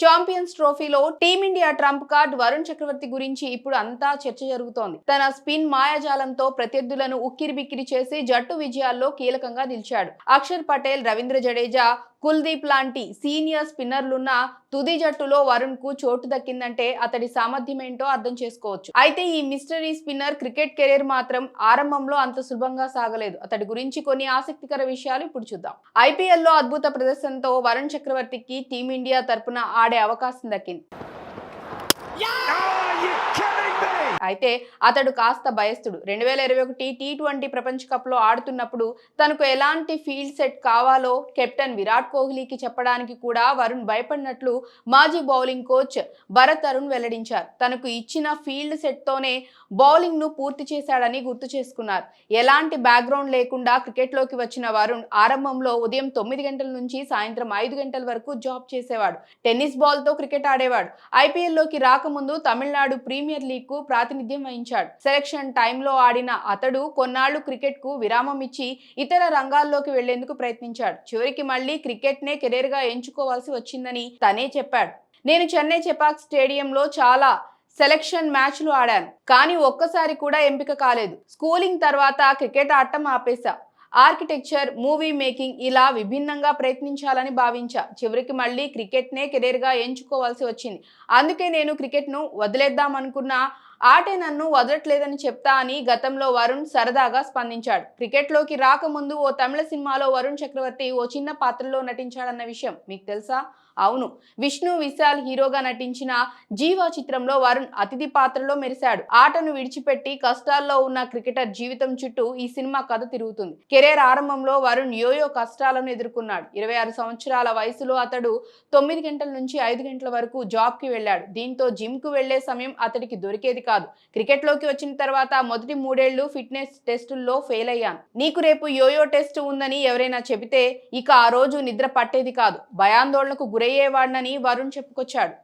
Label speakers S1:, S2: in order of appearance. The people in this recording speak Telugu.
S1: ఛాంపియన్స్ ట్రోఫీలో టీమిండియా ట్రంప్ కార్డ్ వరుణ్ చక్రవర్తి గురించి ఇప్పుడు అంతా చర్చ జరుగుతోంది. తన స్పిన్ మాయాజాలంతో ప్రత్యర్థులను ఉక్కిరిబిక్కిరి చేసి జట్టు విజయాల్లో కీలకంగా నిలిచాడు. అక్షర్ పటేల్, రవీంద్ర జడేజా, కుల్దీప్ లాంటి సీనియర్ స్పిన్నర్లున్న తుది జట్టులో వరుణ్ కు చోటు దక్కిందంటే అతడి సామర్థ్యమేంటో అర్థం చేసుకోవచ్చు. అయితే ఈ మిస్టరీ స్పిన్నర్ క్రికెట్ కెరీర్ మాత్రం ఆరంభంలో అంత సులభంగా సాగలేదు. అతడి గురించి కొన్ని ఆసక్తికర విషయాలు ఇప్పుడు చూద్దాం. ఐపీఎల్ లో అద్భుత ప్రదర్శనతో వరుణ్ చక్రవర్తికి టీమిండియా తరపున ఆడే అవకాశం దక్కింది. అయితే అతడు కాస్త భయస్థుడు. 2021 టీ20 ప్రపంచ కప్ లో ఆడుతున్నప్పుడు తనకు ఎలాంటి ఫీల్డ్ సెట్ కావాలో కెప్టెన్ విరాట్ కోహ్లీకి చెప్పడానికి కూడా వరుణ్ భయపడినట్లు మాజీ బౌలింగ్ కోచ్ భరత్ అరుణ్ వెల్లడించారు. తనకు ఇచ్చిన ఫీల్డ్ సెట్ తోనే బౌలింగ్ ను పూర్తి చేశాడని గుర్తు చేసుకున్నారు. ఎలాంటి బ్యాక్గ్రౌండ్ లేకుండా క్రికెట్లోకి వచ్చిన వరుణ్ ఆరంభంలో ఉదయం 9 గంటల నుంచి సాయంత్రం 5 గంటల వరకు జాబ్ చేసేవాడు. టెన్నిస్ బాల్ తో క్రికెట్ ఆడేవాడు. ఐపీఎల్ లోకి రాకముందు తమిళనాడు ప్రీమియర్ లీగ్ కు ప్రాతినిధ్యం వహించాడు. సెలక్షన్ టైంలో ఆడిన అతడు కొన్నాళ్లు క్రికెట్ కు విరామం ఇచ్చి ఇతర రంగాల్లోకి వెళ్లేందుకు ప్రయత్నించాడు. చివరికి మళ్లీ క్రికెట్ నే కెరీర్ గా ఎంచుకోవాల్సి వచ్చిందని తనే చెప్పాడు. నేను చెన్నై చెపాక్ స్టేడియంలో చాలా సెలక్షన్ మ్యాచ్లు ఆడాను, కానీ ఒక్కసారి కూడా ఎంపిక కాలేదు. స్కూలింగ్ తర్వాత క్రికెట్ ఆడటం ఆపేశా. ఆర్కిటెక్చర్, మూవీ మేకింగ్ ఇలా విభిన్నంగా ప్రయత్నించాలని భావించా. చివరికి మళ్ళీ క్రికెట్ నే కెరీర్ గా ఎంచుకోవాల్సి వచ్చింది. అందుకే నేను క్రికెట్ ను వదిలేద్దామనుకున్నా, ఆటే నన్ను వదలట్లేదని చెప్తా అని గతంలో వరుణ్ సరదాగా స్పందించాడు. క్రికెట్లోకి రాకముందు ఓ తమిళ సినిమాలో వరుణ్ చక్రవర్తి ఓ చిన్న పాత్రలో నటించాడన్న విషయం మీకు తెలుసా? అవును, విష్ణు విశాల్ హీరోగా నటించిన జీవా చిత్రంలో వరుణ్ అతిథి పాత్రలో మెరిశాడు. ఆటను విడిచిపెట్టి కష్టాల్లో ఉన్న క్రికెటర్ జీవితం చుట్టూ ఈ సినిమా కథ తిరుగుతుంది. కెరీర్ ఆరంభంలో వరుణ్ యోయో కష్టాలను ఎదుర్కొన్నాడు. 26 సంవత్సరాల వయసులో అతడు 9 గంటల నుంచి 5 గంటల వరకు జాబ్ కి వెళ్లాడు. దీంతో జిమ్ కు వెళ్లే సమయం అతడికి దొరికేది కాదు. క్రికెట్ లోకి వచ్చిన తర్వాత మొదటి 3 ఏళ్లు ఫిట్నెస్ టెస్టుల్లో ఫెయిల్ అయ్యాను. నీకు రేపు యోయో టెస్ట్ ఉందని ఎవరైనా చెబితే ఇక ఆ రోజు నిద్ర పట్టేది కాదు. భయాందోళనకు గురయ్యేవాడినని వరుణ్ చెప్పుకొచ్చాడు.